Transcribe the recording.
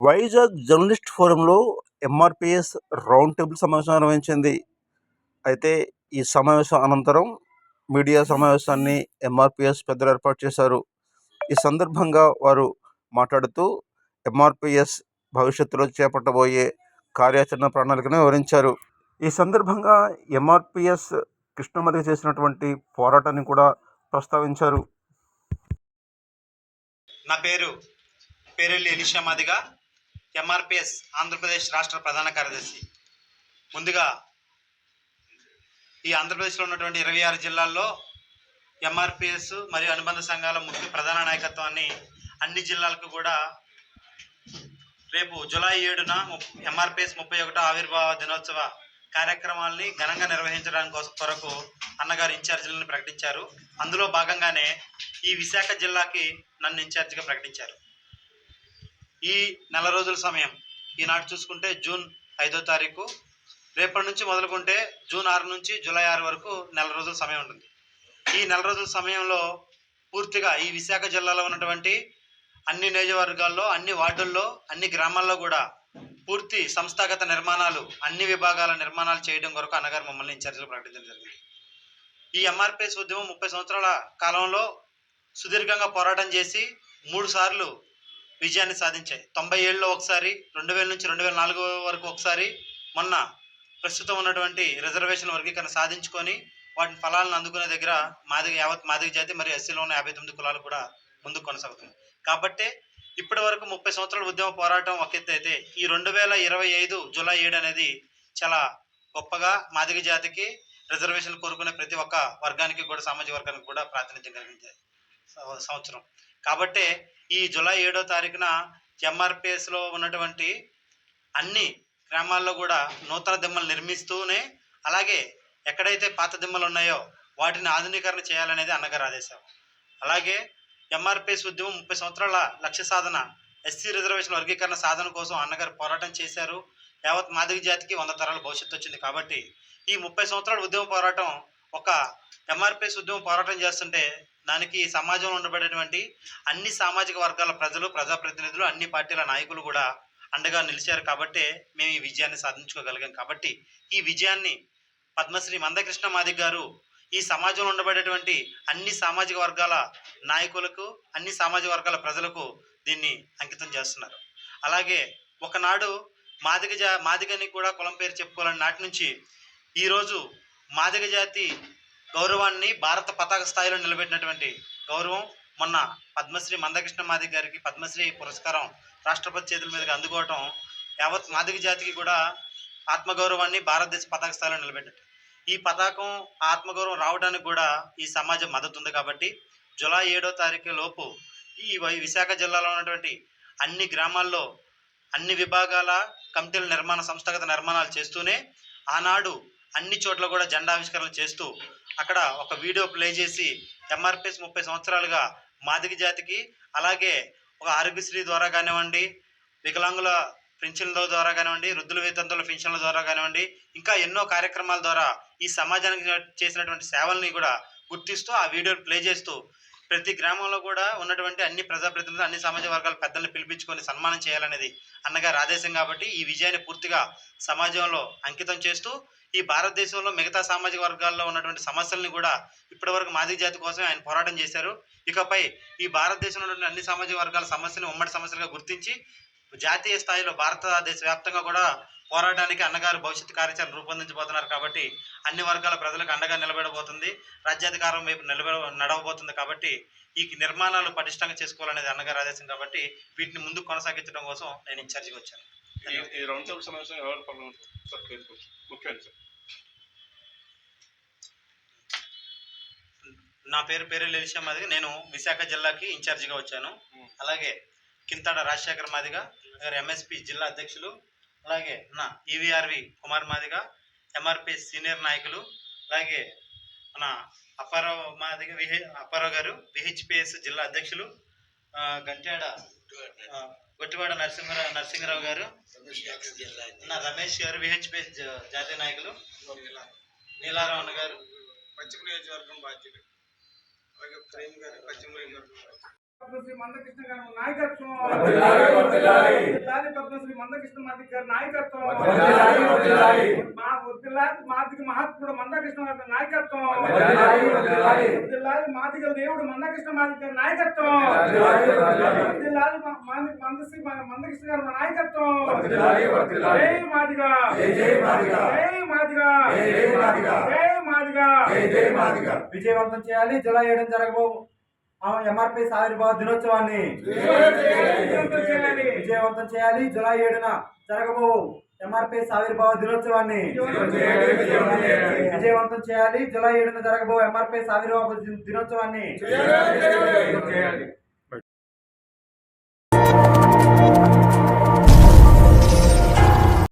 Vizag journalist ఫోరంలో MRPS round table సమావేశం నిర్వహించింది. అయితే ఈ సమావేశం అనంతరం మీడియా సమావేశాన్ని ఎంఆర్పిఎస్ పెద్దలు ఏర్పాటు చేశారు. ఈ సందర్భంగా వారు మాట్లాడుతూ ఎంఆర్పిఎస్ భవిష్యత్తులో చేపట్టబోయే కార్యాచరణ ప్రణాళికను వివరించారు. ఈ సందర్భంగా ఎంఆర్పిఎస్ కృష్ణమదిగ చేసినటువంటి పోరాటాన్ని కూడా ప్రస్తావించారు. నా పేరు పేరెల్లి ఎలీషా మాదిగ, ఎంఆర్పిఎస్ ఆంధ్రప్రదేశ్ రాష్ట్ర ప్రధాన కార్యదర్శి. ముందుగా ఈ ఆంధ్రప్రదేశ్లో ఉన్నటువంటి 26 జిల్లాల్లో ఎంఆర్పిఎస్ మరియు అనుబంధ సంఘాల ముఖ్య ప్రధాన నాయకత్వాన్ని అన్ని జిల్లాలకు కూడా రేపు జూలై 7న ఎంఆర్పిఎస్ 31వ ఆవిర్భావ దినోత్సవ కార్యక్రమాల్ని ఘనంగా నిర్వహించడానికి కొరకు అన్నగారు ఇన్ఛార్జీలను ప్రకటించారు. అందులో భాగంగానే ఈ విశాఖ జిల్లాకి నన్ను ఇన్ఛార్జిగా ప్రకటించారు. ఈ నెల రోజుల సమయం, ఈనాడు చూసుకుంటే జూన్ 5వ తారీఖు, రేపటి నుంచి మొదలుకుంటే జూన్ 6 నుంచి జూలై 6 వరకు నెల రోజుల సమయం ఉంటుంది. ఈ నెల రోజుల సమయంలో పూర్తిగా ఈ విశాఖ జిల్లాలో ఉన్నటువంటి అన్ని నియోజకవర్గాల్లో, అన్ని వార్డుల్లో, అన్ని గ్రామాల్లో కూడా పూర్తి సంస్థాగత నిర్మాణాలు, అన్ని విభాగాల నిర్మాణాలు చేయడం కొరకు అన్నగారు మమ్మల్ని ఇన్ఛార్జిగా ప్రకటించడం జరిగింది. ఈ ఎంఆర్పిఎస్ ఉద్యమం 30 సంవత్సరాల కాలంలో సుదీర్ఘంగా పోరాటం చేసి 3 సార్లు విజయాన్ని సాధించాయి. 97లో ఒకసారి, 2000 నుంచి 2004 వరకు ఒకసారి, మొన్న ప్రస్తుతం ఉన్నటువంటి రిజర్వేషన్ వర్గీకరణ సాధించుకొని వాటిని ఫలాలను అందుకునే దగ్గర యావత్ మాదిగ జాతి మరియు ఎస్సీలో ఉన్న 59 కులాలు కూడా ముందుకు కొనసాగుతున్నాయి. కాబట్టి ఇప్పటి వరకు 30 సంవత్సరాల ఉద్యమ పోరాటం ఒక ఎత్తు అయితే, ఈ 2025 జూలై 7 అనేది చాలా గొప్పగా మాదిగ జాతికి రిజర్వేషన్లు కోరుకునే ప్రతి ఒక్క వర్గానికి కూడా, సామాజిక వర్గానికి కూడా ప్రాతినిధ్యం కలిగించే సంవత్సరం. కాబట్టి ఈ జూలై 7వ తారీఖున ఎంఆర్పిఎస్లో ఉన్నటువంటి అన్ని గ్రామాల్లో కూడా నూతన దిమ్మలు నిర్మిస్తూనే, అలాగే ఎక్కడైతే పాత దిమ్మలు ఉన్నాయో వాటిని ఆధునీకరణ చేయాలనేది అన్నగారు ఆదేశం. అలాగే ఎంఆర్పిఎస్ ఉద్యమం 30 సంవత్సరాల లక్ష్య సాధన, ఎస్సీ రిజర్వేషన్ వర్గీకరణ సాధన కోసం అన్నగారు పోరాటం చేశారు. యావత్ మాదిగ జాతికి 100 తరాల భవిష్యత్తు వచ్చింది. కాబట్టి ఈ 30 సంవత్సరాల ఉద్యమ పోరాటం ఒక ఎంఆర్పిఎస్ ఉద్యమం పోరాటం చేస్తుంటే దానికి సమాజంలో ఉండబడేటువంటి అన్ని సామాజిక వర్గాల ప్రజలు, ప్రజాప్రతినిధులు, అన్ని పార్టీల నాయకులు కూడా అండగా నిలిచారు. కాబట్టి మేము ఈ విజయాన్ని సాధించుకోగలిగాం. కాబట్టి ఈ విజయాన్ని పద్మశ్రీ మందకృష్ణ మాదిగ గారు ఈ సమాజంలో ఉండబడేటువంటి అన్ని సామాజిక వర్గాల నాయకులకు, అన్ని సామాజిక వర్గాల ప్రజలకు దీన్ని అంకితం చేస్తున్నారు. అలాగే ఒకనాడు మాదిగని కూడా కులం పేరు చెప్పుకోవాలని నాటి నుంచి ఈరోజు మాదిగ జాతి గౌరవాన్ని భారత పతాక స్థాయిలో నిలబెట్టినటువంటి గౌరవం మొన్న పద్మశ్రీ మందకృష్ణ మాదిగ గారికి పద్మశ్రీ పురస్కారం రాష్ట్రపతి చేతుల మీదుగా అందుకోవటం యావత్ మాదిగ జాతికి కూడా ఆత్మగౌరవాన్ని భారతదేశ పతాక స్థాయిలో నిలబెట్టారు. ఈ పతాకం, ఆత్మగౌరవం రావడానికి కూడా ఈ సమాజం మద్దతు ఉంది. కాబట్టి జూలై 7వ తారీఖు లోపు ఈ విశాఖ జిల్లాలో ఉన్నటువంటి అన్ని గ్రామాల్లో అన్ని విభాగాల కమిటీల నిర్మాణ, సంస్థాగత నిర్మాణాలు చేస్తూనే ఆనాడు అన్ని చోట్ల కూడా జెండావిష్కరణలు చేస్తూ అక్కడ ఒక వీడియో ప్లే చేసి ఎంఆర్పిఎస్ 30 సంవత్సరాలుగా మాదిగ జాతికి, అలాగే ఒక ఆరోగ్యశ్రీ ద్వారా కానివ్వండి, వికలాంగుల పెన్షన్ల ద్వారా కానివ్వండి, వృద్ధుల వేతనాల పెన్షన్ల ద్వారా కానివ్వండి, ఇంకా ఎన్నో కార్యక్రమాల ద్వారా ఈ సమాజానికి చేసినటువంటి సేవల్ని కూడా గుర్తిస్తూ ఆ వీడియోని ప్లే చేస్తూ ప్రతి గ్రామంలో కూడా ఉన్నటువంటి అన్ని ప్రజాప్రతినిధులు, అన్ని సామాజిక వర్గాల పెద్దల్ని పిలిపించుకొని సన్మానం చేయాలనేది అన్నగారి ఆదేశం. కాబట్టి ఈ విజయాన్ని పూర్తిగా సమాజంలో అంకితం చేస్తూ ఈ భారతదేశంలో మిగతా సామాజిక వర్గాల్లో ఉన్నటువంటి సమస్యల్ని కూడా ఇప్పటివరకు మాదిగ జాతి కోసమే ఆయన పోరాటం చేశారు. ఇకపై ఈ భారతదేశంలో ఉన్నటువంటి అన్ని సామాజిక వర్గాల సమస్యలను ఉమ్మడి సమస్యలుగా గుర్తించి జాతీయ స్థాయిలో భారతదేశ వ్యాప్తంగా కూడా పోరాటానికి అన్నగారు భవిష్యత్తు కార్యాచరణ రూపొందించబోతున్నారు. కాబట్టి అన్ని వర్గాల ప్రజలకు అండగా నిలబడబోతుంది, రాజ్యాధికారం వైపు నడవబోతుంది. కాబట్టి ఈ నిర్మాణాలు పటిష్టంగా చేసుకోవాలనేది అన్నగారు ఆదేశం. కాబట్టి వీటిని ముందుకు కొనసాగించడం కోసం నేను ఇన్ఛార్జిగా వచ్చాను. నా పేరు పేరెల్లి ఎలీషా మాదిగ, నేను విశాఖ జిల్లాకి ఇన్ఛార్జిగా వచ్చాను. అలాగే కింతాడ రాజశేఖర్ మాదిగ గారు ఎంఎస్పి జిల్లా అధ్యక్షులు, అలాగే నా ఈవీఆర్వి కుమార్ మాదిగ ఎంఆర్పిఎస్ సీనియర్ నాయకులు, అలాగే మన అప్పారావు మాదిగ అప్పారావు గారు విహెచ్పిఎస్ జిల్లా అధ్యక్షులు, గొట్టివాడ నరసింహరావు గారు, నా రమేష్ గారు విహెచ్పిఎస్ జాతీయ నాయకులు, నీలారావణ గారు పశ్చిమ నియోజకవర్గం బాధ్యులు, అలాగే ప్రేమ్ గారు పశ్చిమ నియోజకవర్గం. పద్మశ్రీ మందకృష్ణ గారి నాయకత్వం, పద్మశ్రీ మందకృష్ణ మాదిగ గారి నాయకత్వం, మాదిగ మహాత్ముడు మందకృష్ణ గారి నాయకత్వం, మాదిగ దేవుడు మందకృష్ణ మాదిగ గారి నాయకత్వం, మందకృష్ణ గారి నాయకత్వం. జై మాదిగ, జై మాదిగ, జై మాదిగ. విజయవంతం చేయాలి. జూలై 7 జరగబో ఎంఆర్పిఎస్ ఆవిర్భావ దినోత్సవాన్ని విజయవంతం చేయాలి. జూలై 7న జరగబో ఎంఆర్పిఎస్ ఆవిర్భావ దినోత్సవాన్ని విజయవంతం చేయాలి. జూలై 7న జరగబో ఎంఆర్పిఎస్ ఆవిర్భావ దినోత్సవాన్ని